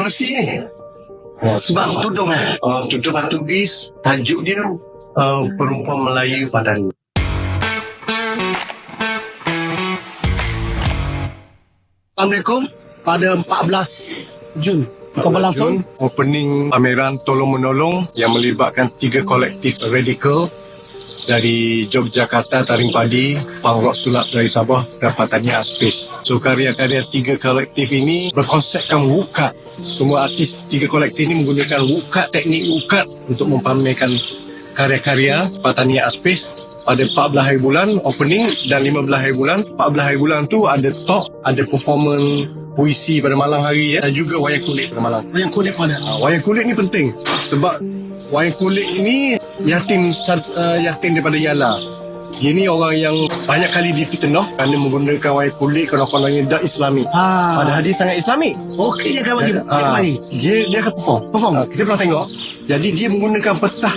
Kontroversi ni. Sebab tudung tudung Portugis. Tajuk dia Perempuan Melayu Padani. Assalamualaikum. Pada 14 Jun kau berlangsung Opening pameran Tolong Menolong yang melibatkan 3 kolektif radikal dari Yogyakarta, Taring Padi, Punk Rock Sulap dari Sabah dan Patania Space. So karya-karya 3 kolektif ini berkonsepkan wukat. Semua artis 3 kolektif ini menggunakan wukat, teknik wukat untuk mempamerkan karya-karya Patania Space. Pada 14 hari bulan opening dan 15 hari bulan. 14 hari bulan tu ada talk, ada performance puisi pada malam hari dan juga wayang kulit pada malam. yang kulit mana? Wayang kulit ni penting sebab wayang kulit ini yatim daripada Yala. Dia ni orang yang banyak kali difitnah kerana menggunakan wayang kulit konon-kononnya tak Islami. Padahal dia sangat Islami. Okey, dia akan bagi Dia akan perform. Kita pernah tengok. Jadi dia menggunakan petah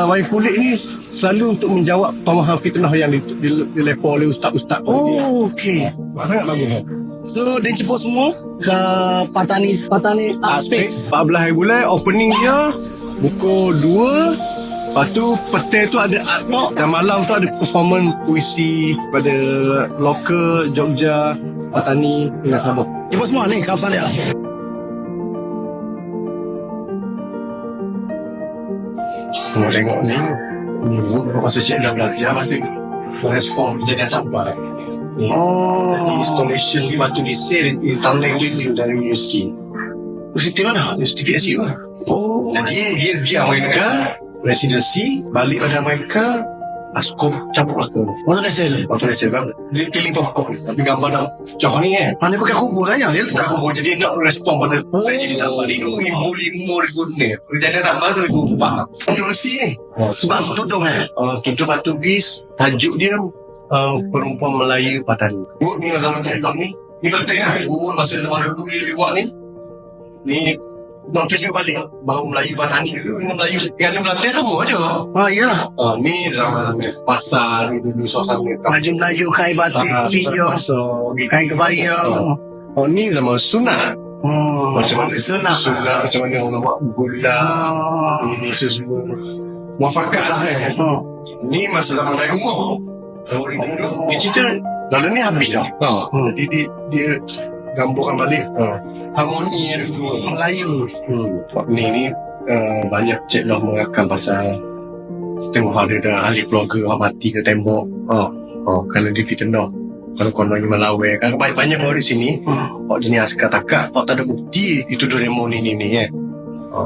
wayang kulit ni selalu untuk menjawab pemahaman fitnah yang dilepor oleh ustaz-ustaz. Okey. Sangat bagus. So dia jemput semua ke Patani Space. 14 hari bulan opening dia pukul 2. Lepas tu petang tu ada art talk dan malam tu ada performance puisi pada lokal Jogja, Patani dengan Sabah. Jemput semua ni kawasan dia. Semua tengok ni masa cik dah belajar masa respon jadi tak baik. Jadi installation di batu nisir di Tangleng Building dari universiti. Universiti mana? Universiti PSU lah. Jadi dia Amerika, residency, balik pada Amerika, Askop campur lah ke. Mana sel? Waktu dia cakap, dia keliling pokok tapi gambar dah jauh ni Mana pakai kubur aja dia tak kubur jadi nak respon pada jadi tak balik tu 5,000 ni. Jadi tak baru 2,400. Kontroversi ni. sebab tudung Tudung Portugis, tajuk dia Perempuan Melayu Padani. Buat ni dalam cakap ni penting lah. Buat masa luar dulu dia buat ni. Ni nak tunjuk balik bahawa Melayu Padani dulu dengan Melayu yang Kelantan sama aja. Iyalah. Ni zaman pasar ni dulu suasana. Baju Melayu, kain batik, video, kain kebaya. Ni zaman sunat. Macam mana sunat, macam mana orang buat gula. Ini semua muafakat lah Ni masa zaman naik umur. Dia cerita lalu ni habis dah. Jadi dia gambarkan balik harmoni yang dulu Melayu. Ni banyak cik lah mengatakan pasal tengok ada ahli keluarga orang mati ke tembok. Kerana dia fitnah. Kalau kononnya melawai kan banyak orang di sini. Jenis askar takak, tak ada bukti itu demo ni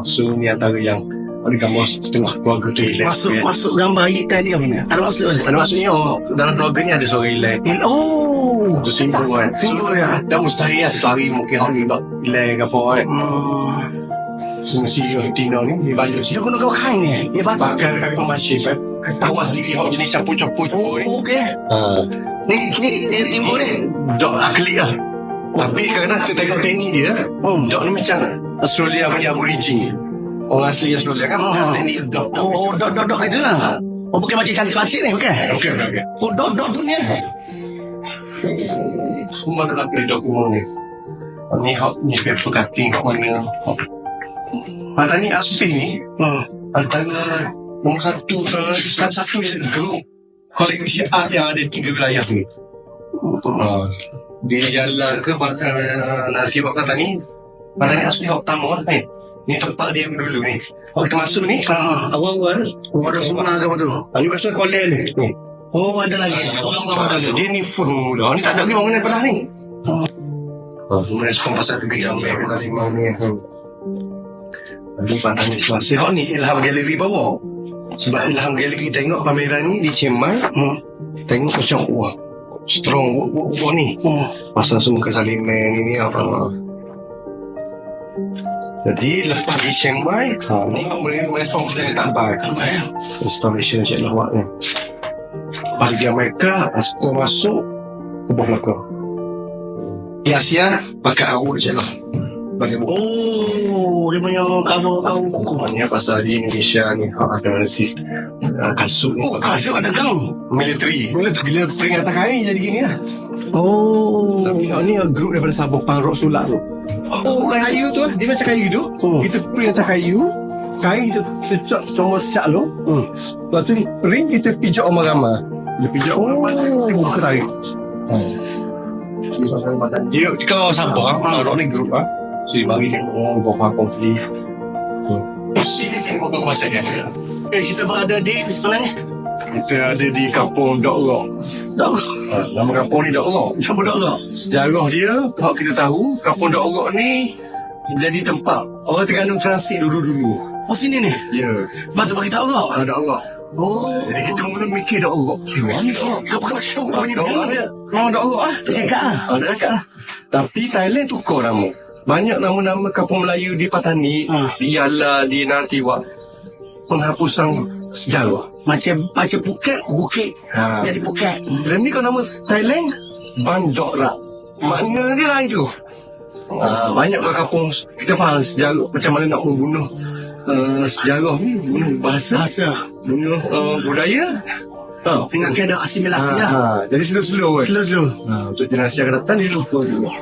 so ni antara yang ada gambar setengah keluarga tu hilang. Masuk gambar hitam ni apa ni? Ada maksudnya dalam keluarga ni ada suara hilang. Itu simbol kan. Simbol ya. Dan mustahil lah satu hari mungkin orang ni tak hilang ke apa kan. Mesti Tino ni dia baju Dia guna kau kain ni. Dia pakai pemasif tahu sendiri orang jenis campur-campur ni. Okey. Ni timbul ni. Dok akli lah. Tapi kadang-kadang kita tengok teknik dia dok ni macam Australia punya aborigin. Orang asli Australia kan teknik dok. Dok itu lah. Bukan macam cantik batik ni, bukan? Okey. Dok tu ni. Semua dalam dokumen ni. Ni newspaper cutting kat mana. Patani Asfi ni antara nombor satu dia grup kolektif art yang ada 3 wilayah ni. Dia jalan ke nanti buat Patani Asfi yang pertama ni. Ni tempat dia dulu ni. Kita masuk ni awal-awal Ada sungai ke apa tu? ni pasal kolej ni. Ada lagi. Dia ni full mula. Ni tak ada lagi bangunan belah ni. Merespon pasal kekejaman kita limau ni. Lalu Patani Selasa. Tengok ni Ilham Galeri bawah. Sebab Ilham Galeri tengok pameran ni di Chiang Mai. Tengok macam wah strong ni. Pasal semua kesaliman ni apa. Jadi lepas di Chiang Mai ni boleh merespon kita ni tak baik. Installation Cik Lawak ni. Bagi Amerika Asko masuk kubur belakang. Di Asia pakai awal je lah bagi buku. Dia punya cover buku. Maknanya pasal di Indonesia ni ada kasut ni. Kasut ada kau. Military. Bila peringatan hari jadi gini lah. Oh. Tapi ni grup daripada Sabah Punk Rock Sulap tu. Oh, kayu tu, dia macam kayu tu. Kita print atas kayu. Kain kita cecok tombol syak lu. Lepas tu print kita pijak ramai-ramai. Dia pijak ramai-ramai, kita buka tarik. Dia kalau sabar, orang ni grup so dia bagi tengok buah konflik. Sini kau kuasa dia. Kita berada di mana ni? Kita ada di kampung Dok Orok. Dok Orok. Nama kampung ni Dok Orok. Kampung Dok Orok. Sejarah dia, kalau kita tahu, kampung Dok Orok ni jadi tempat orang Terengganu transit dulu-dulu. Oh sini ni. Ya. Batu bagi Dok Orok. Dok Orok. Oh. Jadi kita mula mikir Dok Orok. Mana Dok Orok? Apa kau tahu Dok Orok dia. Nama Dok Orok Dekat ah. Ada dekat lah. Tapi Thailand tukar nama. Banyak nama-nama kampung Melayu di Patani, di Yala, di Nartiwak. Penghapusan sejarah. Macam Phuket, Bukit. Jadi Phuket. Dan ni kalau nama Thailand, Bandok Rak. Makna dia lain tu. Banyak kat kampung kita faham sejarah macam mana nak membunuh sejarah ni, bunuh bahasa, bunuh budaya. Dengan keadaan asimilasi lah. Jadi slow-slow kan. Slow-slow. Untuk generasi yang akan datang dia lupa juga.